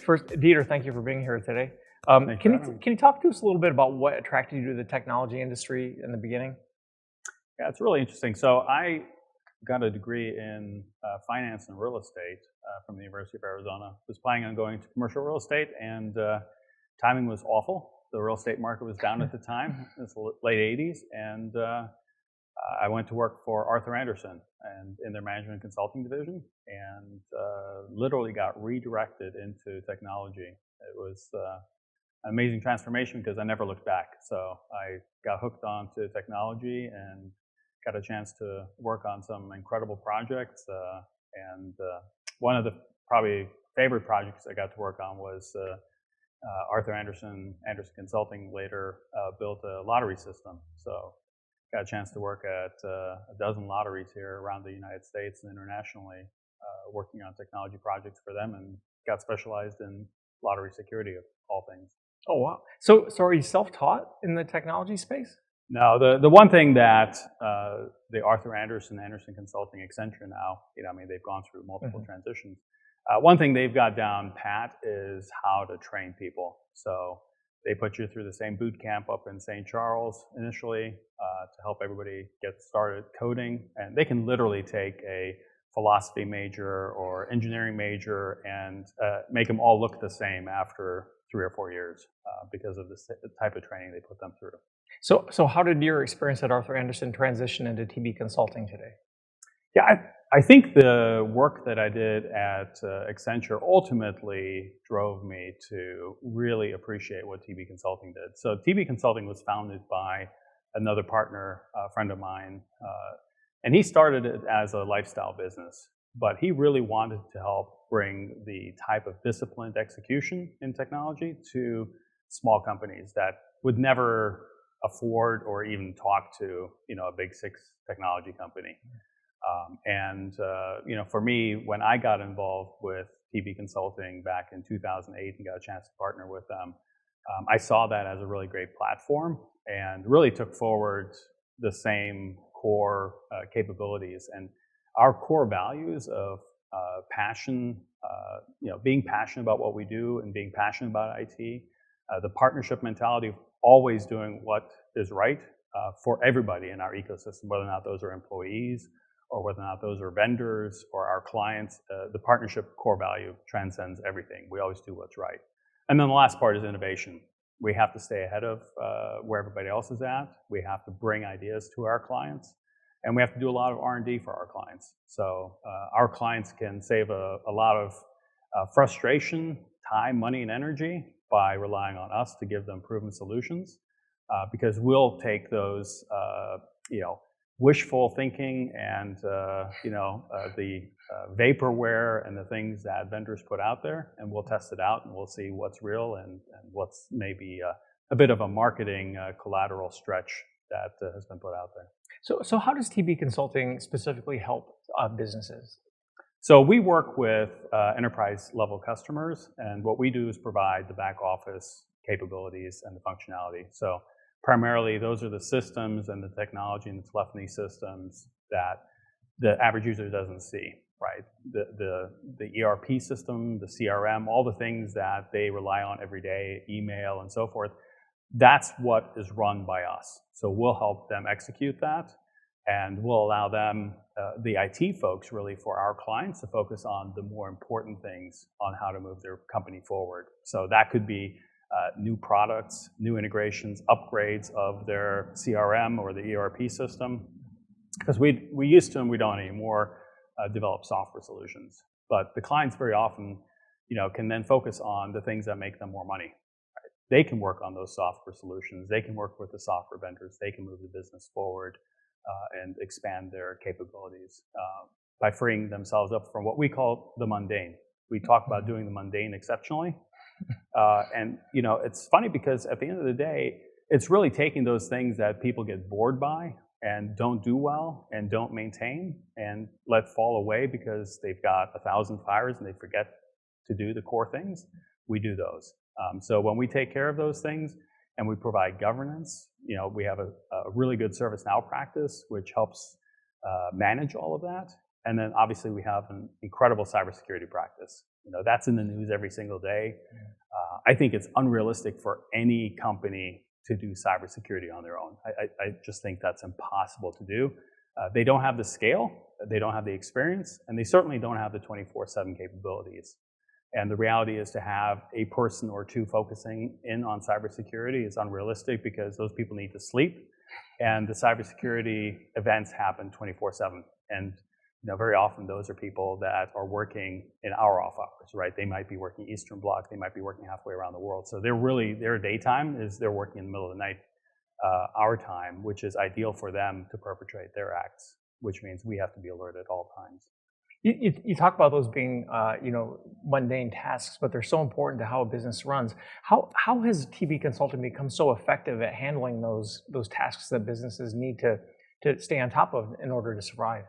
first, Dieter, thank you for being here today. Can you talk to us a little bit about what attracted you to the technology industry in the beginning? Yeah, it's really interesting. So I got a degree in finance and real estate from the University of Arizona. Was planning on going to commercial real estate, and timing was awful. The real estate market was down at the time. It was the late 80s, and I went to work for Arthur Andersen and in their management consulting division, and literally got redirected into technology. It was an amazing transformation because I never looked back. So I got hooked onto technology and got a chance to work on some incredible projects. And one of the probably favorite projects I got to work on was Arthur Andersen Consulting later built a lottery system. So got a chance to work at a dozen lotteries here around the United States and internationally, working on technology projects for them, and got specialized in lottery security of all things. Oh, wow. So are you self-taught in the technology space? No, the one thing that the Arthur Andersen Consulting, Accenture now, they've gone through multiple transitions. One thing they've got down pat is how to train people. So they put you through the same boot camp up in St. Charles initially to help everybody get started coding. And they can literally take a philosophy major or engineering major and make them all look the same after 3 or 4 years because of the type of training they put them through. So how did your experience at Arthur Andersen transition into TBConsulting today? Yeah, I think the work that I did at Accenture ultimately drove me to really appreciate what TBConsulting did. So TBConsulting was founded by another partner, a friend of mine, and he started it as a lifestyle business, but he really wanted to help bring the type of disciplined execution in technology to small companies that would never afford or even talk to, a big 6 technology company. For me, when I got involved with TBConsulting back in 2008 and got a chance to partner with them, I saw that as a really great platform and really took forward the same core capabilities. And our core values of passion, being passionate about what we do and being passionate about IT, the partnership mentality of always doing what is right for everybody in our ecosystem, whether or not those are employees or whether or not those are vendors or our clients. The partnership core value transcends everything. We always do what's right. And then the last part is innovation. We have to stay ahead of where everybody else is at. We have to bring ideas to our clients, and we have to do a lot of R&D for our clients. So our clients can save a lot of frustration, time, money, and energy by relying on us to give them proven solutions, because we'll take those, wishful thinking and the vaporware and the things that vendors put out there, and we'll test it out and we'll see what's real and what's maybe a bit of a marketing collateral stretch that has been put out there. So how does TBConsulting specifically help businesses? So we work with enterprise level customers, and what we do is provide the back office capabilities and the functionality. So primarily, those are the systems and the technology and the telephony systems that the average user doesn't see, right? The ERP system, the CRM, all the things that they rely on every day, email and so forth, that's what is run by us. So we'll help them execute that, and we'll allow them, the IT folks really, for our clients to focus on the more important things on how to move their company forward. So that could be new products, new integrations, upgrades of their CRM or the ERP system. Because we used to, and we don't anymore, develop software solutions. But the clients very often, can then focus on the things that make them more money. Right? They can work on those software solutions. They can work with the software vendors. They can move the business forward and expand their capabilities by freeing themselves up from what we call the mundane. We talk about doing the mundane exceptionally. It's funny because at the end of the day, it's really taking those things that people get bored by and don't do well and don't maintain and let fall away because they've got 1,000 fires and they forget to do the core things. We do those. So when we take care of those things and we provide governance, we have a really good ServiceNow practice which helps manage all of that. And then obviously we have an incredible cybersecurity practice. That's in the news every single day. I think it's unrealistic for any company to do cybersecurity on their own. I just think that's impossible to do. They don't have the scale, they don't have the experience, and they certainly don't have the 24/7 capabilities. And the reality is to have a person or two focusing in on cybersecurity is unrealistic because those people need to sleep, and the cybersecurity events happen 24/7. And very often those are people that are working in our off hours, right? They might be working Eastern Bloc, they might be working halfway around the world. So their daytime is they're working in the middle of the night, our time, which is ideal for them to perpetrate their acts, which means we have to be alert at all times. You talk about those being, mundane tasks, but they're so important to how a business runs. How has TB Consulting become so effective at handling those tasks that businesses need to stay on top of in order to survive?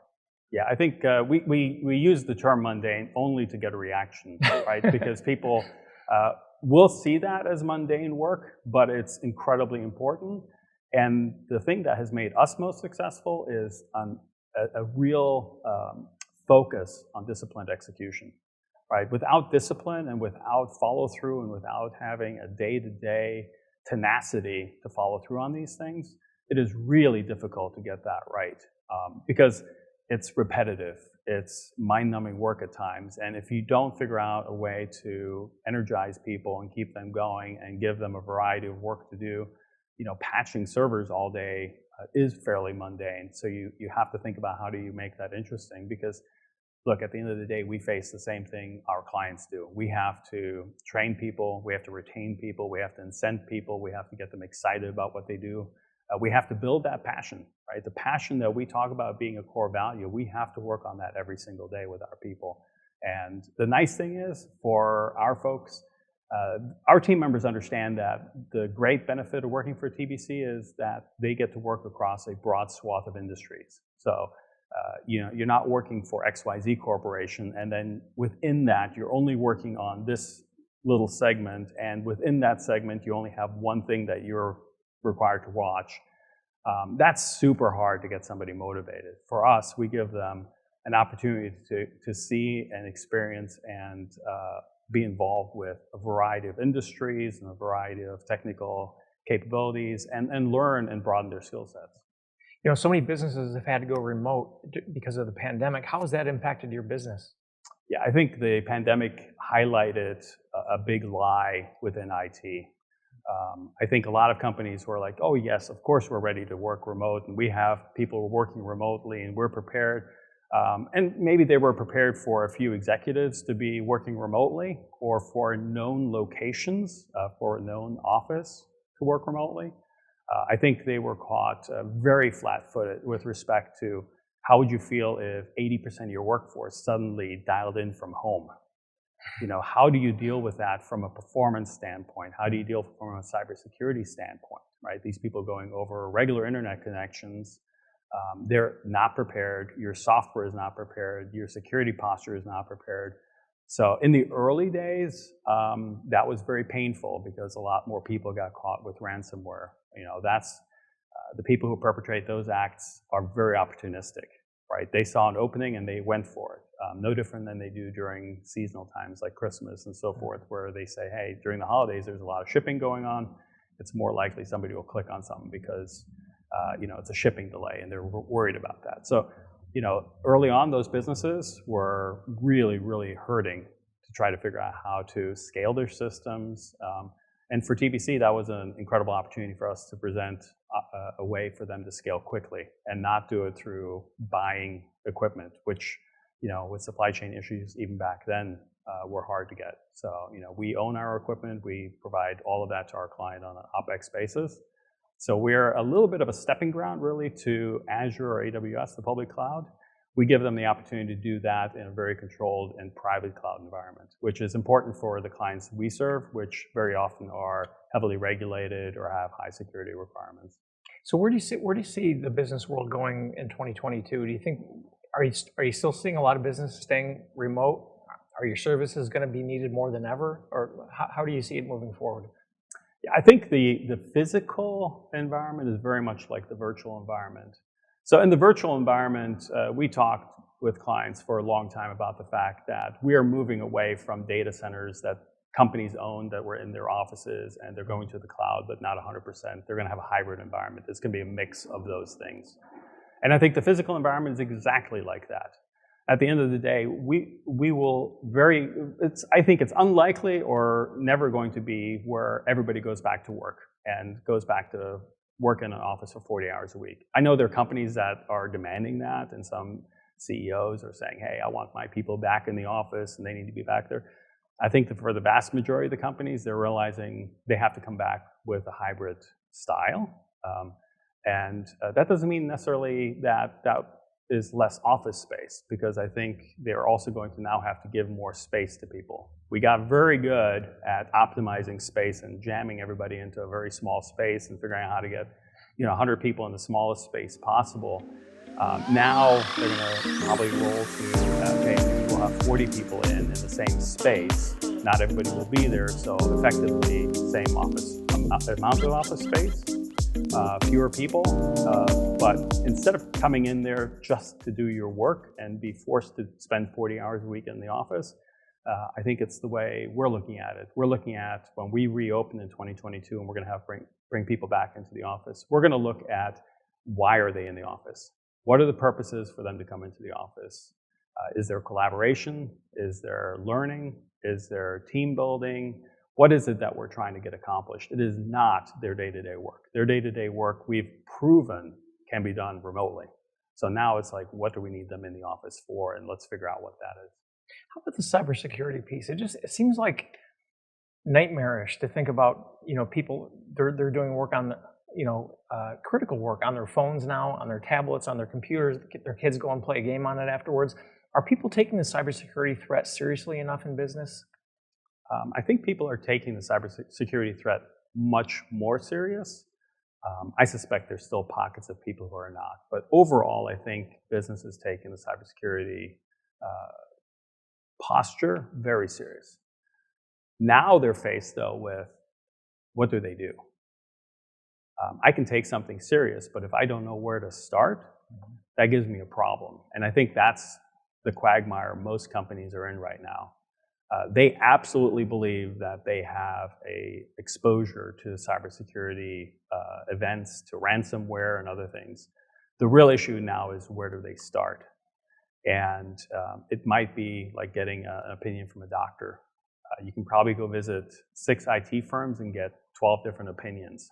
Yeah, I think we use the term mundane only to get a reaction, right? Because people will see that as mundane work, but it's incredibly important. And the thing that has made us most successful is on a real focus on disciplined execution, right? Without discipline and without follow through and without having a day-to-day tenacity to follow through on these things, it is really difficult to get that right because it's repetitive, it's mind-numbing work at times, and if you don't figure out a way to energize people and keep them going and give them a variety of work to do, patching servers all day is fairly mundane. So you have to think about how do you make that interesting, because look, at the end of the day, we face the same thing our clients do. We have to train people, we have to retain people, we have to incent people, we have to get them excited about what they do. We have to build that passion, right? The passion that we talk about being a core value, we have to work on that every single day with our people. And the nice thing is, for our folks, our team members understand that the great benefit of working for TBC is that they get to work across a broad swath of industries. So, you're not working for XYZ Corporation, and then within that, you're only working on this little segment, and within that segment, you only have one thing that you're required to watch. That's super hard to get somebody motivated. For us, we give them an opportunity to see and experience and be involved with a variety of industries and a variety of technical capabilities and learn and broaden their skill sets. So many businesses have had to go remote because of the pandemic. How has that impacted your business? Yeah, I think the pandemic highlighted a big lie within IT. I think a lot of companies were like, oh yes, of course we're ready to work remote, and we have people working remotely and we're prepared. And maybe they were prepared for a few executives to be working remotely or for known locations, for a known office to work remotely. I think they were caught very flat-footed with respect to how would you feel if 80% of your workforce suddenly dialed in from home? How do you deal with that from a performance standpoint? How do you deal from a cybersecurity standpoint, right? These people going over regular internet connections, they're not prepared. Your software is not prepared. Your security posture is not prepared. So in the early days, that was very painful because a lot more people got caught with ransomware. That's the people who perpetrate those acts are very opportunistic, right? They saw an opening and they went for it. No different than they do during seasonal times like Christmas and so forth, where they say, hey, during the holidays, there's a lot of shipping going on. It's more likely somebody will click on something because, it's a shipping delay and they're worried about that. So, early on, those businesses were really, really hurting to try to figure out how to scale their systems. And for TBC, that was an incredible opportunity for us to present a way for them to scale quickly and not do it through buying equipment, which, with supply chain issues even back then, were hard to get. So, we own our equipment. We provide all of that to our client on an OpEx basis. So we're a little bit of a stepping ground, really, to Azure or AWS, the public cloud. We give them the opportunity to do that in a very controlled and private cloud environment, which is important for the clients we serve, which very often are heavily regulated or have high security requirements. So where do you see the business world going in 2022? Do you think are you still seeing a lot of businesses staying remote? Are your services going to be needed more than ever, or how do you see it moving forward? Yeah, I think the physical environment is very much like the virtual environment. So in the virtual environment, we talked with clients for a long time about the fact that we are moving away from data centers that companies own that were in their offices, and they're going to the cloud, but not 100%. They're going to have a hybrid environment. It's going to be a mix of those things. And I think the physical environment is exactly like that. At the end of the day, we will I think it's unlikely or never going to be where everybody goes back to work and goes back to work in an office for 40 hours a week. I know there are companies that are demanding that, and some CEOs are saying, hey, I want my people back in the office and they need to be back there. I think that for the vast majority of the companies, they're realizing they have to come back with a hybrid style. And that doesn't mean necessarily that is less office space, because I think they're also going to now have to give more space to people. We got very good at optimizing space and jamming everybody into a very small space and figuring out how to get 100 people in the smallest space possible. Now they're going to probably roll to, okay, maybe we'll have 40 people in the same space. Not everybody will be there, so effectively same amount of office space, fewer people. But instead of coming in there just to do your work and be forced to spend 40 hours a week in the office, I think it's the way we're looking at it. We're looking at when we reopen in 2022 and we're going to have bring people back into the office, we're going to look at why are they in the office? What are the purposes for them to come into the office? Is there collaboration? Is there learning? Is there team building? What is it that we're trying to get accomplished? It is not their day-to-day work. Their day-to-day work, we've proven, can be done remotely. So now it's like, what do we need them in the office for? And let's figure out what that is. How about the cybersecurity piece? It seems like nightmarish to think about, people, they're doing work on the, critical work on their phones now, on their tablets, on their computers. Their kids go and play a game on it afterwards. Are people taking the cybersecurity threat seriously enough in business? I think people are taking the cybersecurity threat much more serious. I suspect there's still pockets of people who are not. But overall, I think business is taking the cybersecurity posture very serious. Now they're faced, though, with what do they do? I can take something serious, but if I don't know where to start, that gives me a problem. And I think that's the quagmire most companies are in right now. They absolutely believe that they have a exposure to cybersecurity events, to ransomware and other things. The real issue now is where do they start? And it might be like getting an opinion from a doctor. You can probably go visit 6 IT firms and get 12 different opinions.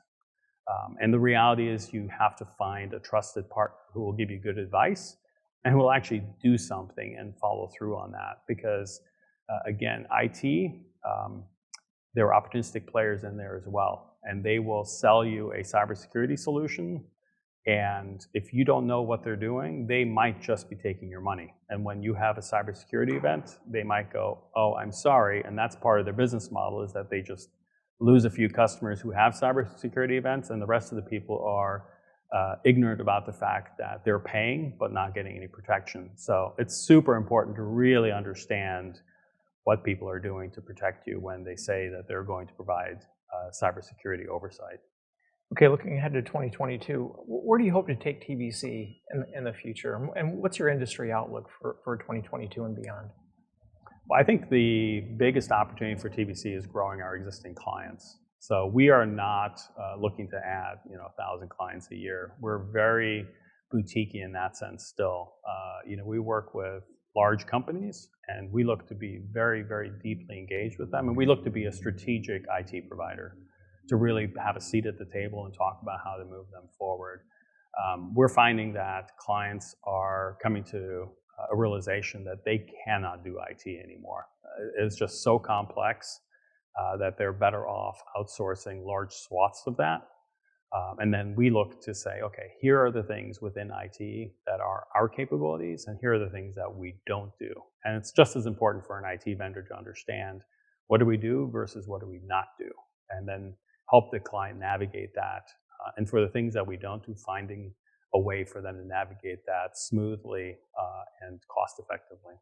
And the reality is you have to find a trusted partner who will give you good advice and who will actually do something and follow through on that. Because again, IT, there are opportunistic players in there as well. And they will sell you a cybersecurity solution. And if you don't know what they're doing, they might just be taking your money. And when you have a cybersecurity event, they might go, oh, I'm sorry. And that's part of their business model, is that they just lose a few customers who have cybersecurity events, and the rest of the people are ignorant about the fact that they're paying but not getting any protection. So it's super important to really understand what people are doing to protect you when they say that they're going to provide cybersecurity oversight. Okay, looking ahead to 2022, where do you hope to take TBC in the future? And what's your industry outlook for 2022 and beyond? Well, I think the biggest opportunity for TBC is growing our existing clients. So we are not looking to add 1,000 clients a year. We're very boutique in that sense still. We work with large companies, and we look to be very, very deeply engaged with them. And we look to be a strategic IT provider to really have a seat at the table and talk about how to move them forward. We're finding that clients are coming to a realization that they cannot do IT anymore. It's just so complex that they're better off outsourcing large swaths of that. And then we look to say, okay, here are the things within IT that are our capabilities, and here are the things that we don't do. And it's just as important for an IT vendor to understand what do we do versus what do we not do, and then help the client navigate that. And for the things that we don't do, finding a way for them to navigate that smoothly and cost effectively.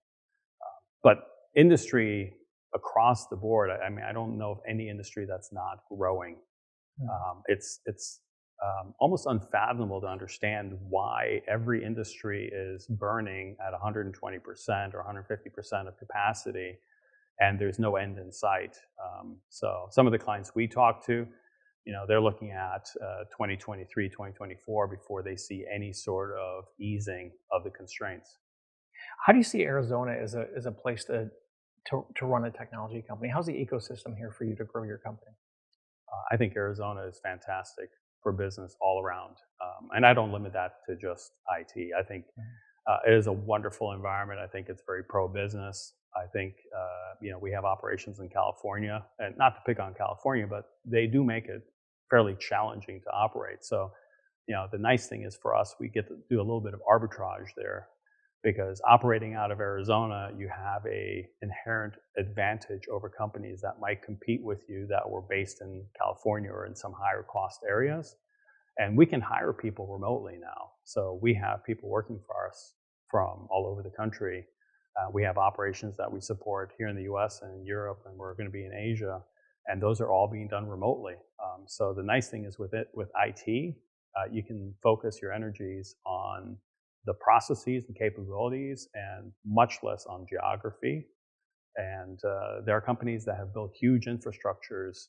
But industry across the board, I mean, I don't know of any industry that's not growing. It's almost unfathomable to understand why every industry is burning at 120% or 150% of capacity, and there's no end in sight. So some of the clients we talk to, they're looking at 2023, 2024 before they see any sort of easing of the constraints. How do you see Arizona as a place to run a technology company? How's the ecosystem here for you to grow your company? I think Arizona is fantastic for business all around. And I don't limit that to just IT. I think it is a wonderful environment. I think it's very pro-business. I think, we have operations in California, and not to pick on California, but they do make it fairly challenging to operate. So, the nice thing is for us, we get to do a little bit of arbitrage there, because operating out of Arizona, you have a inherent advantage over companies that might compete with you that were based in California or in some higher cost areas. And we can hire people remotely now. So we have people working for us from all over the country. We have operations that we support here in the US and in Europe, and we're going to be in Asia. And those are all being done remotely. So the nice thing is with IT, you can focus your energies on the processes and capabilities and much less on geography. And there are companies that have built huge infrastructures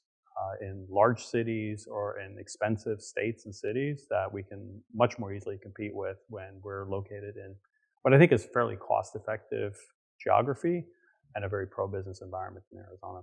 in large cities or in expensive states and cities that we can much more easily compete with when we're located in what I think is fairly cost-effective geography and a very pro-business environment in Arizona.